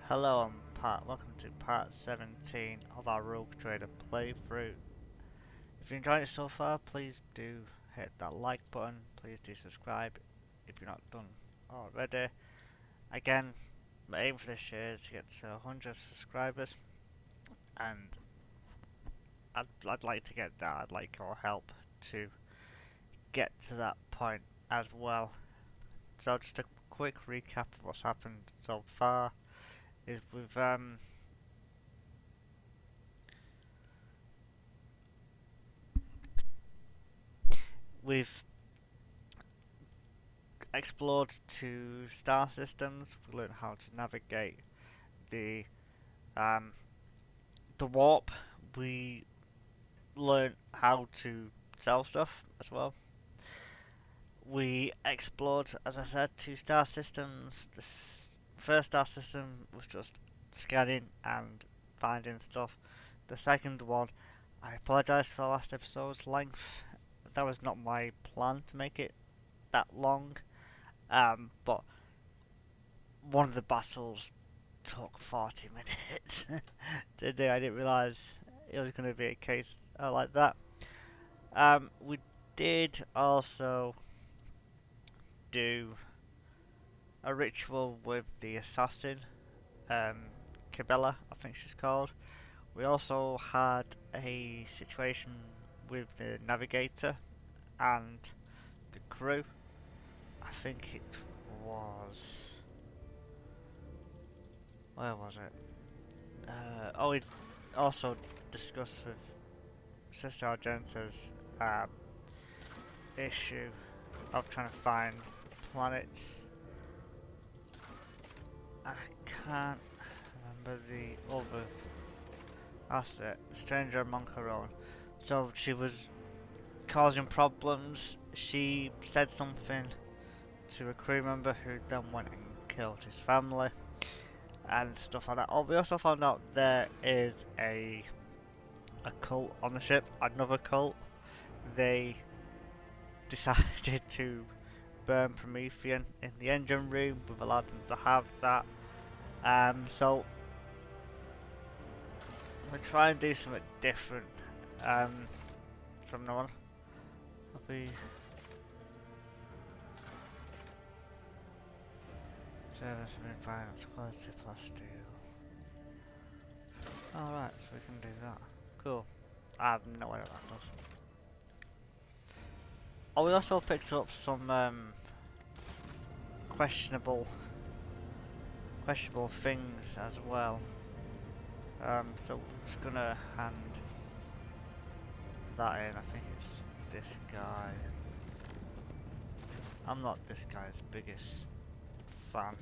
Hello, welcome to part 17 of our Rogue Trader playthrough. If you're enjoying it so far, please do hit that like button, please do subscribe if you're not done already. Again, my aim for this year is to get to 100 subscribers, and I'd like to get that. I'd like your help to get to that point as well. So just a quick recap of what's happened so far is we've explored 2 star systems. We learned how to navigate the warp. We learned how to sell stuff as well. We explored, as I said, 2 star systems. The first star system was just scanning and finding stuff. The second one, I apologise for the last episode's length. That was not my plan to make it that long. But one of the battles took 40 minutes to do. I didn't realise it was going to be a case like that. We did also do a ritual with the assassin, Cabela, I think she's called. We also had a situation with the navigator and the crew. I think it was... where was it? We also discussed with Sister Argenta's issue of trying to find planets. I can't remember the other. That's it. Stranger among her own. So she was causing problems. She said something to a crew member who then went and killed his family and stuff like that. Oh, we also found out there is a cult on the ship. Another cult. They decided to burn Promethean in the engine room. We've allowed them to have that. So we'll try and do something different from now on. Service of environment quality plus steel. Alright, so we can do that. Cool. I have no idea what that does. Oh, we also picked up some questionable things as well. So I'm just gonna hand that in. I think it's this guy. I'm not this guy's biggest fan.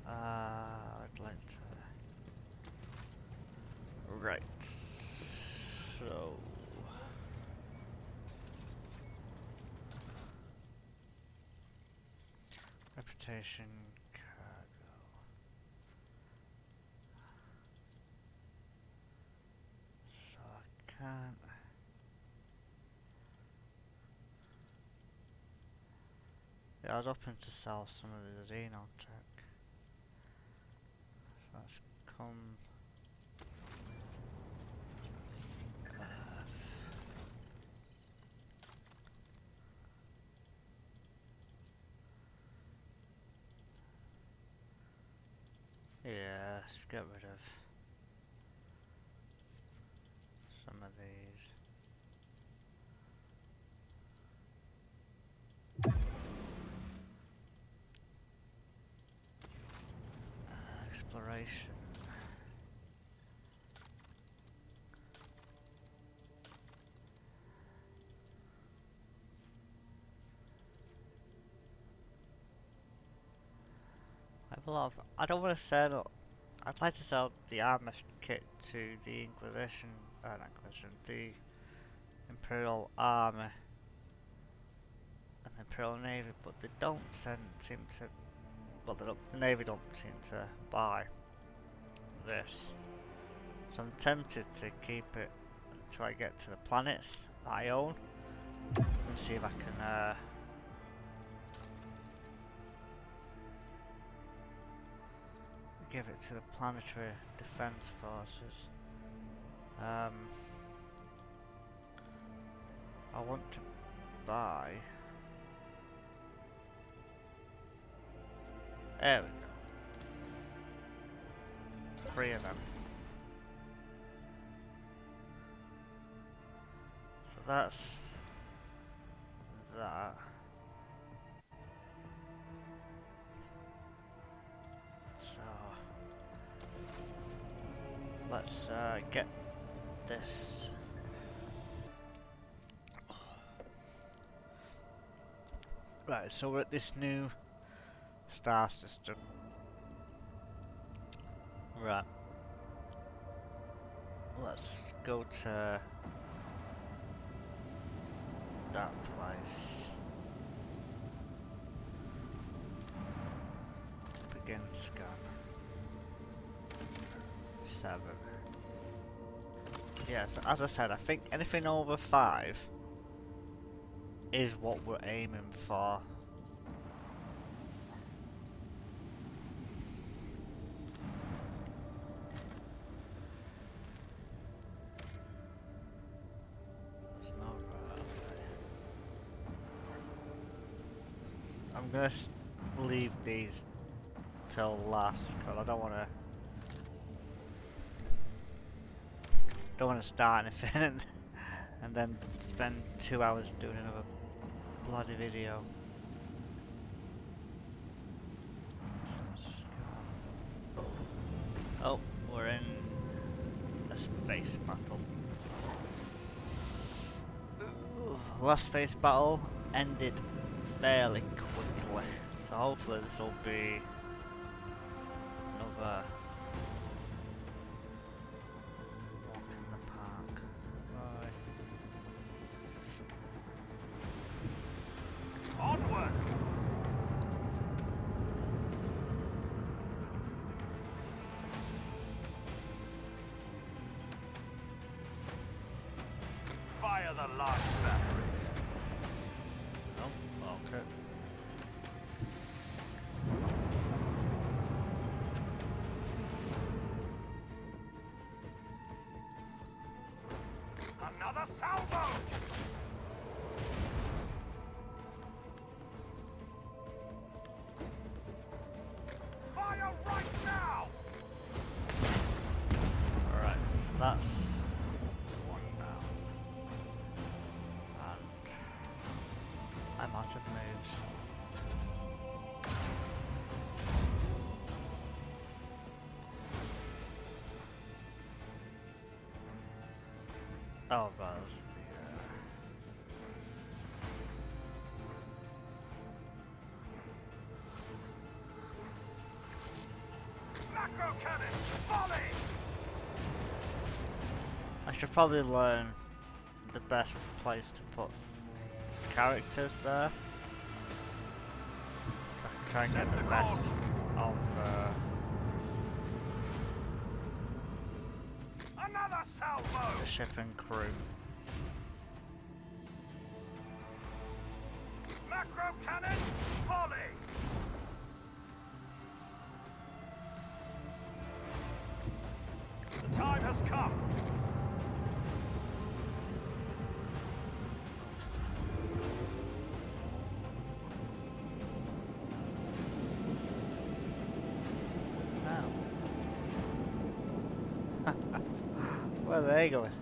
I'd like to... Right. So... reputation, cargo. So I can't... yeah, I was hoping to sell some of the xenotech. So let's come... yeah, let's get rid of some of these. Exploration. I have a lot of... I don't want to sell... I'd like to sell the armor kit to the Inquisition... not Inquisition, the Imperial Army and the Imperial Navy, but they don't seem to... well, the Navy don't seem to buy this. So I'm tempted to keep it until I get to the planets that I own. see if I can give it to the Planetary Defense Forces. I want to buy. There we go. 3 of them. So that's that. So let's get this. Right, so we're at this new star system. Right. Let's go to that place. Begin scan. 7. Yeah, so as I said, I think anything over 5 is what we're aiming for. I'm gonna leave these till last because I don't want to start anything and then spend 2 hours doing another bloody video. Oh, we're in a space battle. Last space battle ended fairly quickly, so hopefully this will be another walk in the park. Right. Onward! Fire the last batteries. Oh, okay. Another salvo! Fire right now! Alright, so that's one now. And I'm out of moves. Oh, that's the macro cannon, volley! I should probably learn the best place to put characters there. I can try and get the best of another salvo! The ship and crew. Macro cannon, volley! The time has come. Where are they going?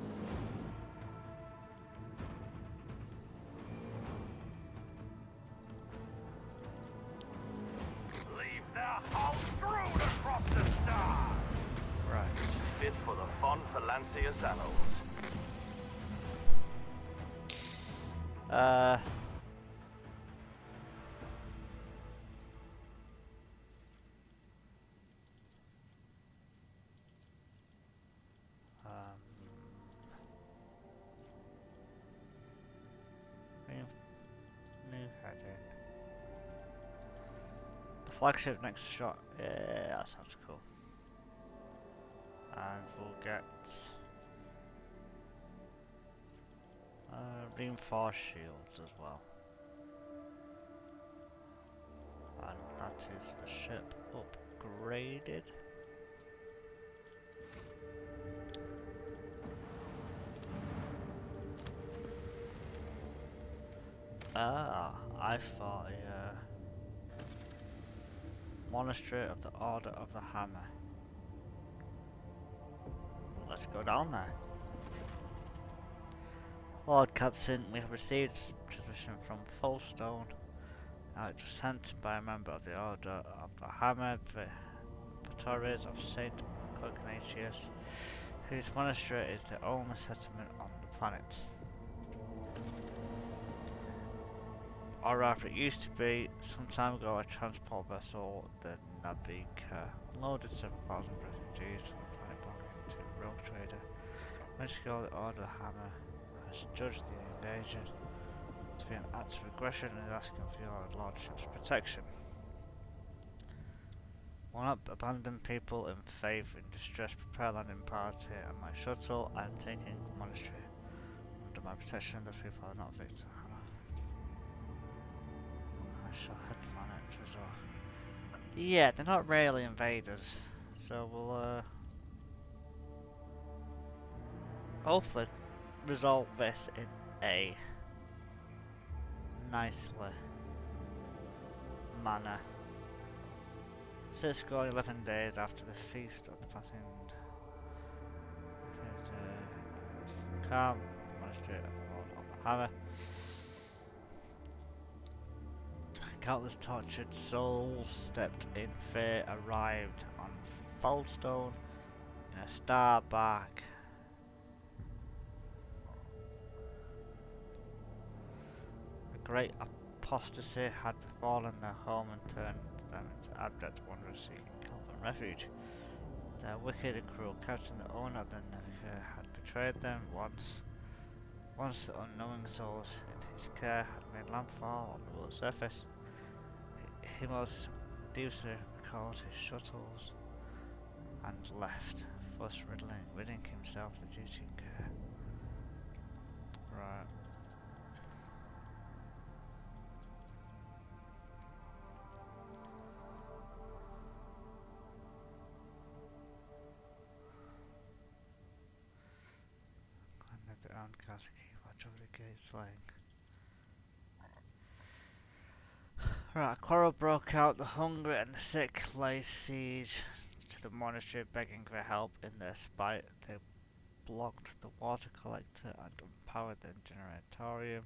Leave their hull strewn across the stars. Right. Fit for the font for Lancius annals. New heading. The flagship next shot. Yeah, that sounds cool. And we'll get Reinforced shields as well. And that is the ship upgraded. Ah, I thought a Monastery of the Order of the Hammer. Let's go down there. Lord Captain, we have received transmission from Folstone. It was sent by a member of the Order of the Hammer, the Victorias of Saint Cognatius, whose monastery is the only settlement on the planet. Or rather, it used to be. Some time ago, a transport vessel, the Nabika, unloaded several thousand refugees from the planet belonging to a rogue trader. Months ago, the Order of the Hammer has judged the invasion to be an act of aggression and is asking for your lordship's protection. Will not abandon people in faith in distress. Prepare landing party and my shuttle. I am taking the monastery under my protection. Those people are not victims. I shall head the planet to resolve. Yeah, they're not really invaders, so we'll hopefully resolve this in a nicely manner. 6 score 11 days after the feast of the passing. Calm, monastery of the Lord of the Hammer. Countless tortured souls stepped in fear, arrived on Falstone in a starbark. A great apostasy had befallen their home and turned them into abject wanderers seeking help and refuge. Their wicked and cruel captain, the owner of the Nebuchadnezzar, had betrayed them once. Once the unknowing souls in his care had made landfall on the world's surface. He most deviously recalled his shuttles and left, thus ridding himself the duty and care. Right. And the downcast keep watch over the gate slaying. Right, a quarrel broke out. The hungry and the sick laid siege to the monastery, begging for help. In their spite, they blocked the water collector and unpowered the generatorium.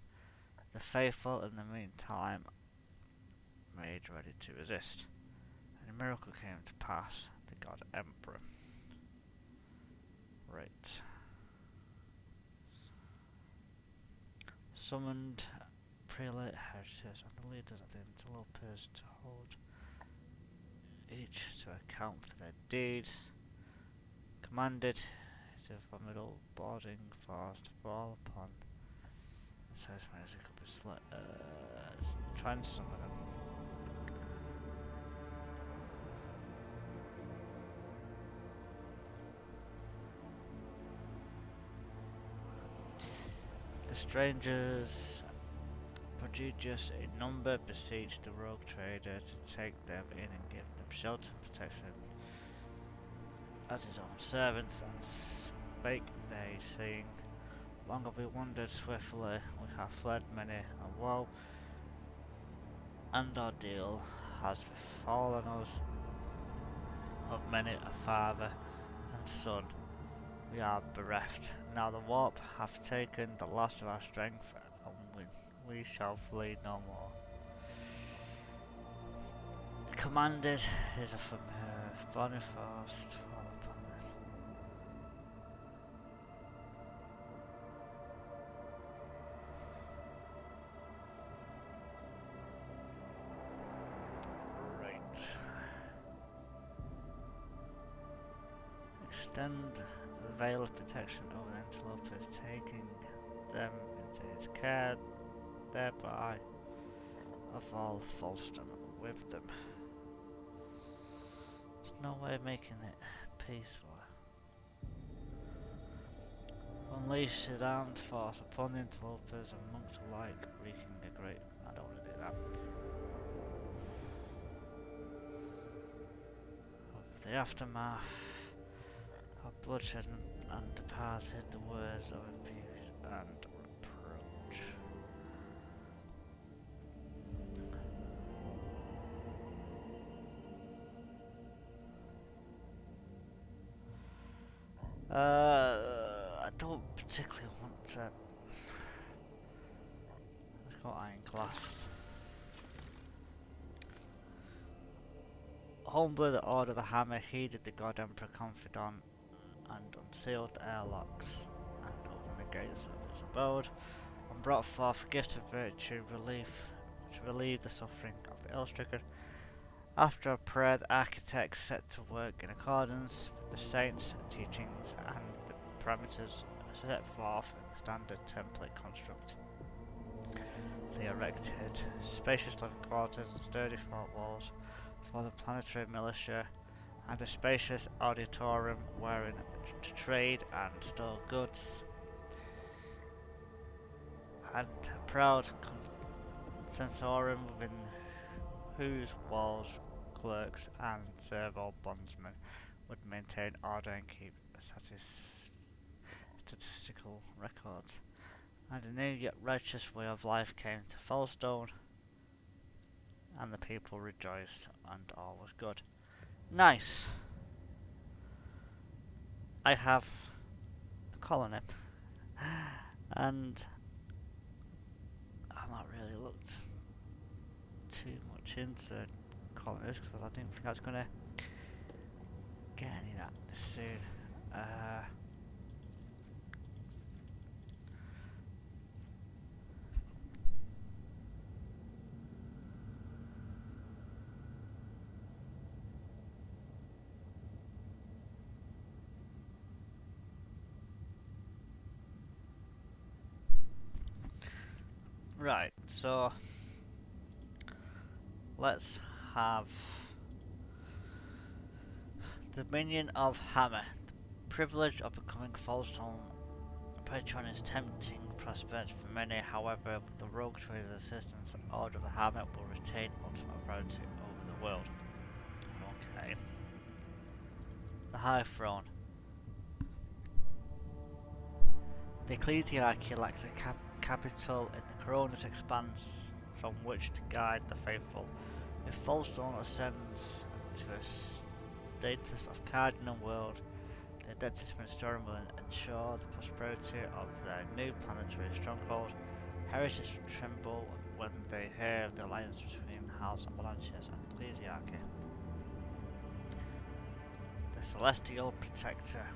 The faithful, in the meantime, made ready to resist. And a miracle came to pass. The god Emperor. Right. Summoned prelate heretics and the leaders of the interlopers to hold each to account for their deeds. Commanded his formidable boarding force to fall upon so as many as it could be try and summon them. The strangers, prodigious in number, besieged the rogue trader to take them in and give them shelter and protection as his own servants, and spake they, saying, long have we wandered swiftly, we have fled many a woe, and ordeal has befallen us of many a father and son. We are bereft. Now the warp hath taken the last of our strength, and we shall flee no more. Commanded is a familiar Boniface to fall upon this. Right. Extend the veil of protection over the interlopers, taking them into his care, thereby of all Falston with them. There's no way of making it peaceful. unleash his armed force upon the interlopers and monks alike, wreaking a great... I don't want to do that. Of the aftermath of bloodshed and departed, the words of abuse and reproach. I don't particularly want to... I've got Ironclast. Humbly the Order of the Hammer heeded the God Emperor confidant and unsealed the airlocks and opened the gates of his abode and brought forth gifts of virtue to relieve the suffering of the ill-stricken. After a prayer, the architects set to work in accordance with the saints' teachings and the parameters set forth in the standard template construct. They erected spacious living quarters and sturdy fort walls for the planetary militia and a spacious auditorium wherein to trade and store goods, and a proud sensorium within whose walls clerks and servo bondsmen would maintain order and keep statistical records. And a new yet righteous way of life came to Fallstone, and the people rejoiced, and all was good. Nice! I have a colony, and I've not really looked too much into colonies because I didn't think I was going to get any of that this soon. Right, so let's have the minion of Hammer. The privilege of becoming Fallstone patron is tempting prospect for many. However, with the rogue trader's assistance, the Order of the Hammer will retain ultimate authority over the world. Okay. The High Throne. The ecclesiarchy lacks a capital in the corona's expanse from which to guide the faithful. If Fallstone ascends to a status of cardinal world, the Adeptus Ministorum will ensure the prosperity of their new planetary stronghold. Heretics tremble when they hear of the alliance between House Avalanches and the ecclesiarchy. The Celestial Protector.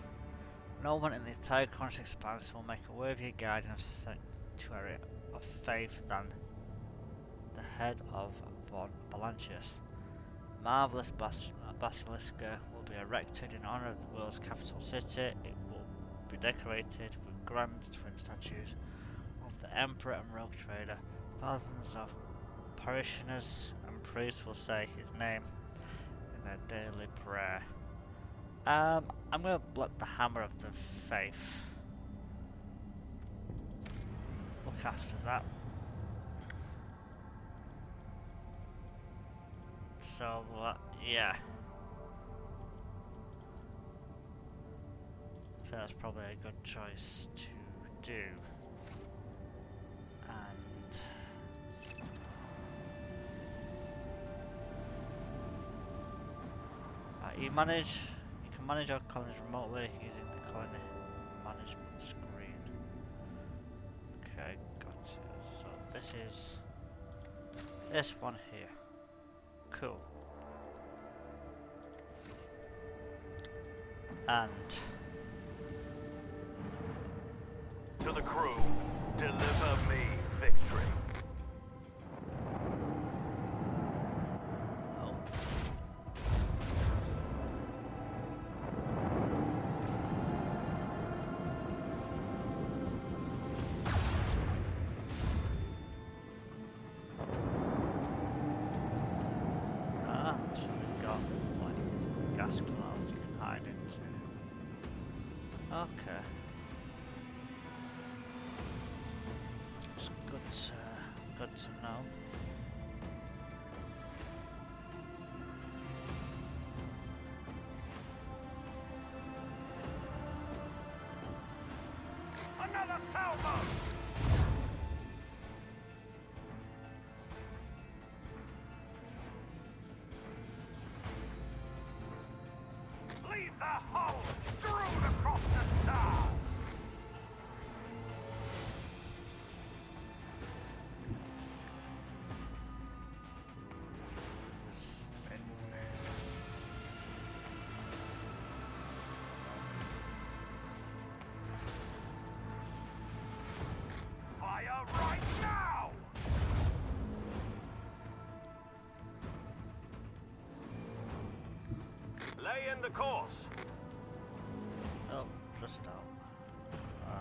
No one in the entire conscious expanse will make a worthier guardian of sanctuary of faith than the head of Von Balanchius. Marvelous basilica will be erected in honor of the world's capital city. It will be decorated with grand twin statues of the Emperor and Rogue Trader. Thousands of parishioners and priests will say his name in their daily prayer. I'm going to let the Hammer of the Faith look after that. So, yeah. I think that's probably a good choice to do. And you can manage our colonies remotely using the colony management screen. Okay, got it. So this is this one here. Cool. And to the crew, deliver me victory. oh. So we've got like gas clouds you can hide into. Okay. Stay in the course. Oh, just out. Yeah.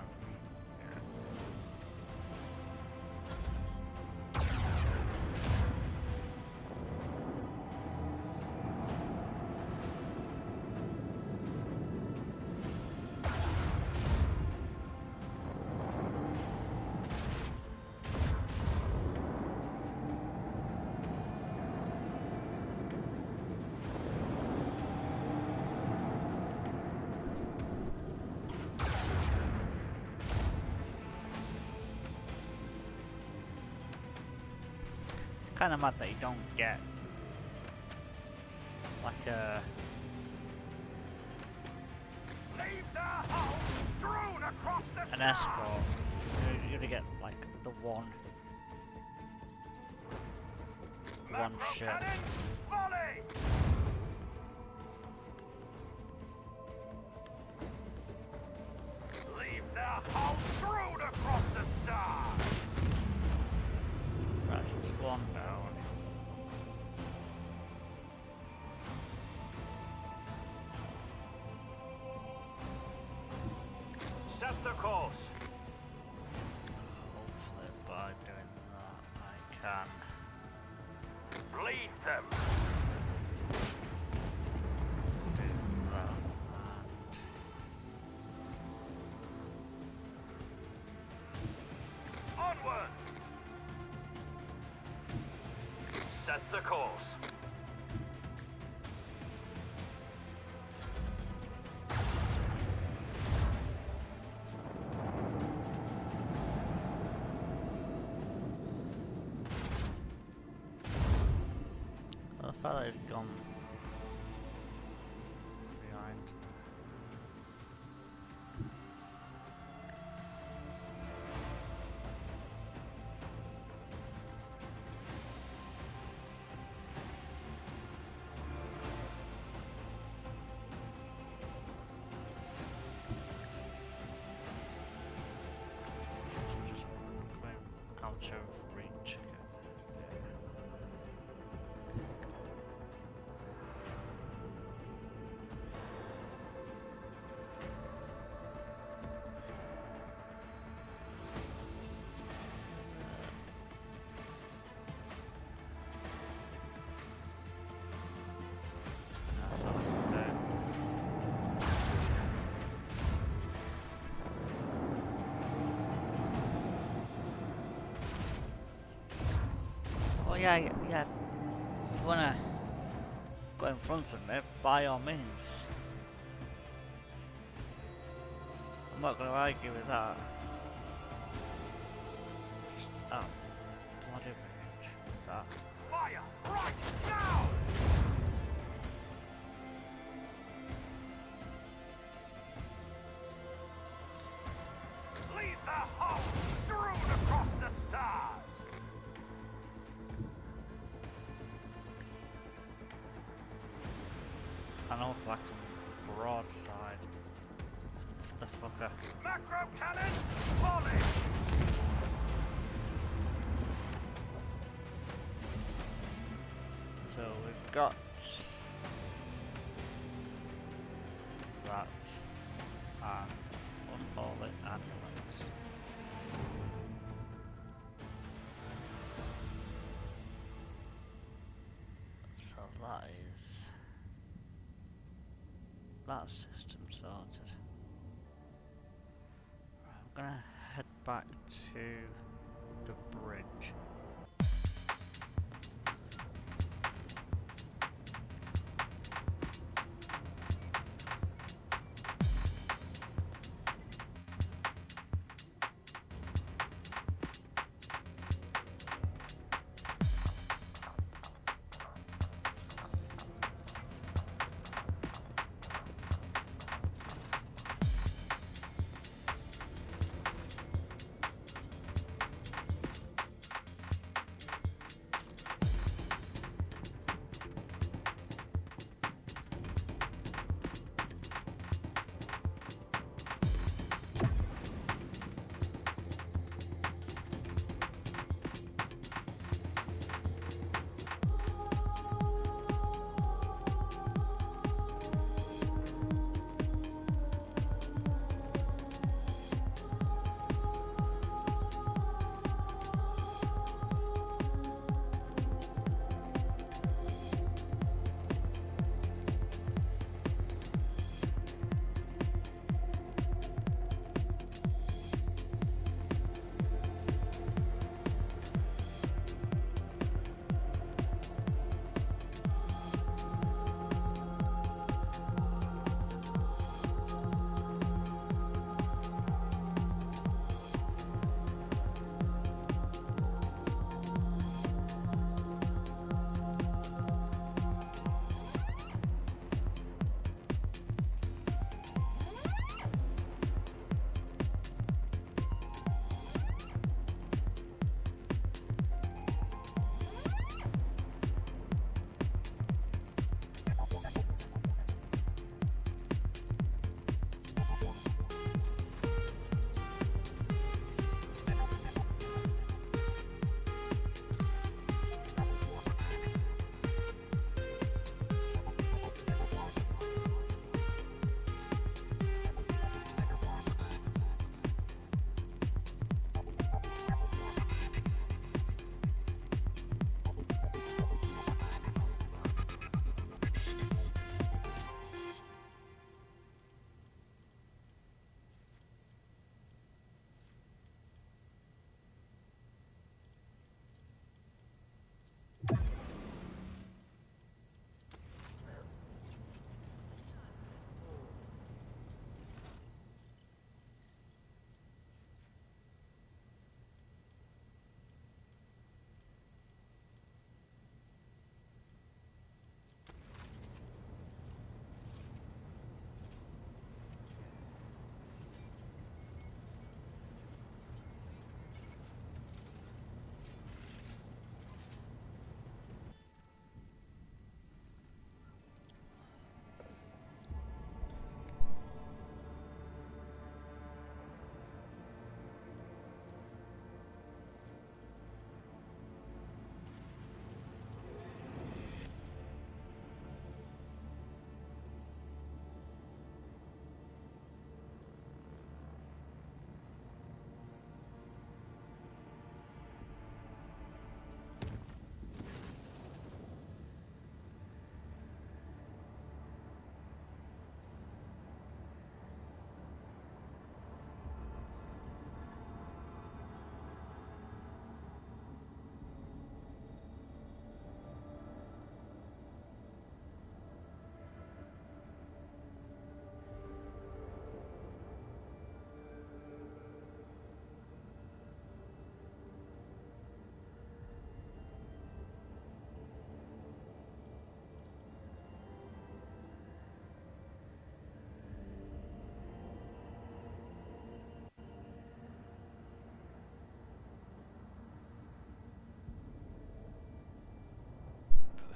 Kind of mad that you don't get like Leave the hull strewn across the an sky. escort. You're gonna get like the one Macro ship. cannon, volley. Leave the hull strewn across the stars. Right, it's one down. Set the course. Hopefully by doing that I can. Lead them. Do that Onward. Set the course. and the fella is gone behind. Just going out of reach again. That's all I can do. Oh yeah, yeah. You wanna go in front of me? By all means. I'm not gonna argue with that. Just bloody range with that. Fire right now. Leave the hull strewn across the stars. I know if I can broadside the fucker. Macro cannon, volley. So we've got that and unfold it ambulance. So that is that system sorted. Right, I'm gonna head back to the bridge.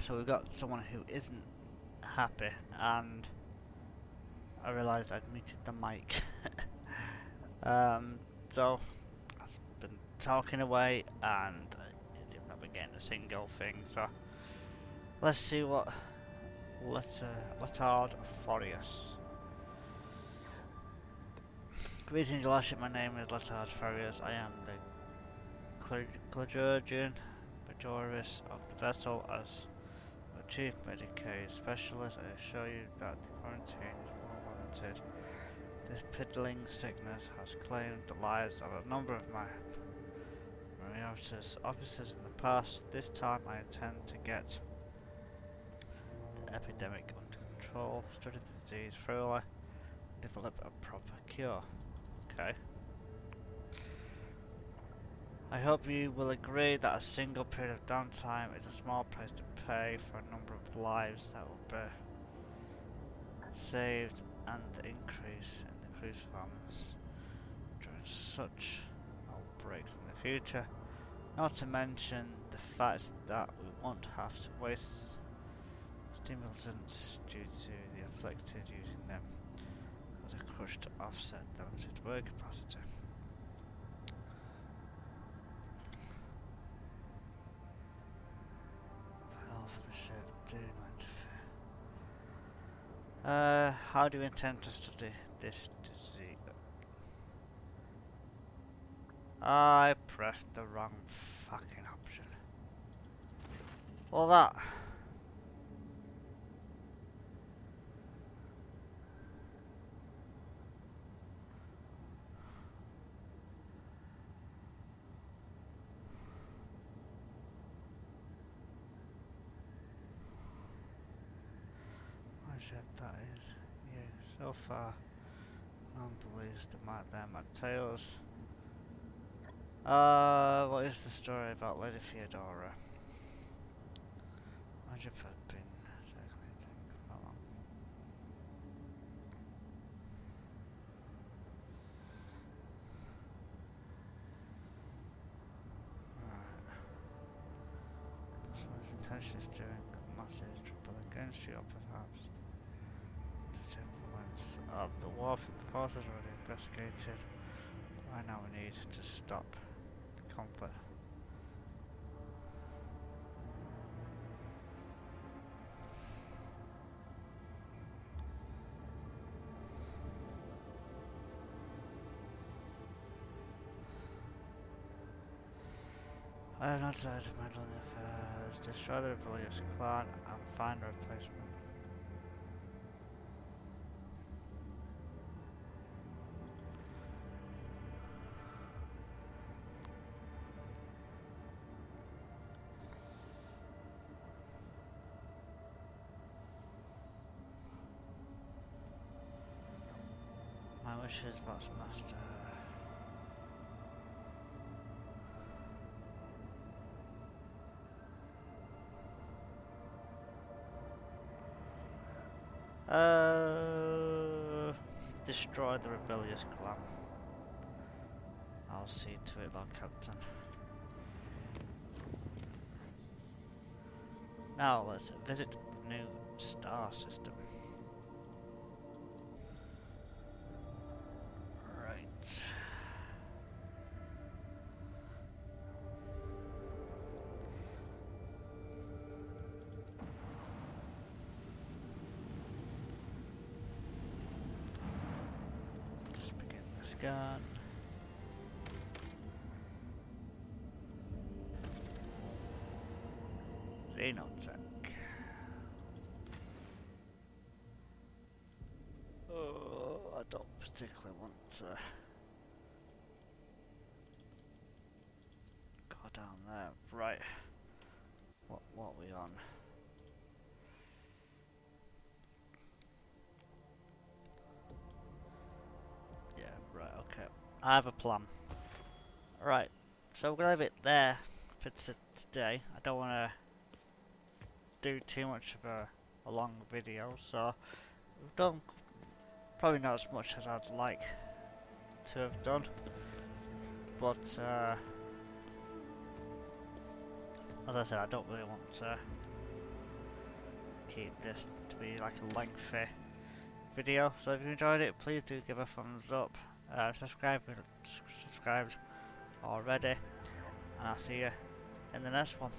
So we've got someone who isn't happy, and I realised I'd muted the mic. So I've been talking away, and I'm not getting a single thing. So let's see what Letard Furious. Greetings, your lordship. My name is Letard Furious. I am the Clergyman Majoris of the vessel. As a chief Medicaid specialist, I assure you that the quarantine is well warranted. This piddling sickness has claimed the lives of a number of my Mariota's officers in the past. This time I intend to get the epidemic under control, study the disease thoroughly, develop a proper cure. Okay. I hope you will agree that a single period of downtime is a small price to pay for a number of lives that will be saved and the increase in the cruise farms during such outbreaks in the future. Not to mention the fact that we won't have to waste stimulants due to the afflicted using them as a crush to offset the limited work capacity. Health of the ship, do not interfere. How do you intend to study this disease? I pressed the wrong fucking option. All that. Ship that is you. So far, no one believes them are tales. What is the story about Lady Theodora? My ship has been circulating for long. Right. Someone's intention is doing massive trouble against you, or perhaps the influence of the war forces already investigated. Right now we need to stop the conflict. I have not decided to meddle in affairs. Destroy the rebellious clan and find a replacement. My wishes, boss master. Destroy the rebellious clan. I'll see to it, Lord Captain. Now let's visit the new star system. Right. Let's begin the scan. Xenotech. Oh, I don't particularly want to go down there. Right. What are we on? Yeah, right, okay. I have a plan. Right, so we're gonna leave it there for today. I don't want to do too much of a long video, so we've done probably not as much as I'd like to have done, but as I said, I don't really want to keep this to be like a lengthy video. So if you enjoyed it, please do give a thumbs up. Subscribe if you're subscribed already. And I'll see you in the next one.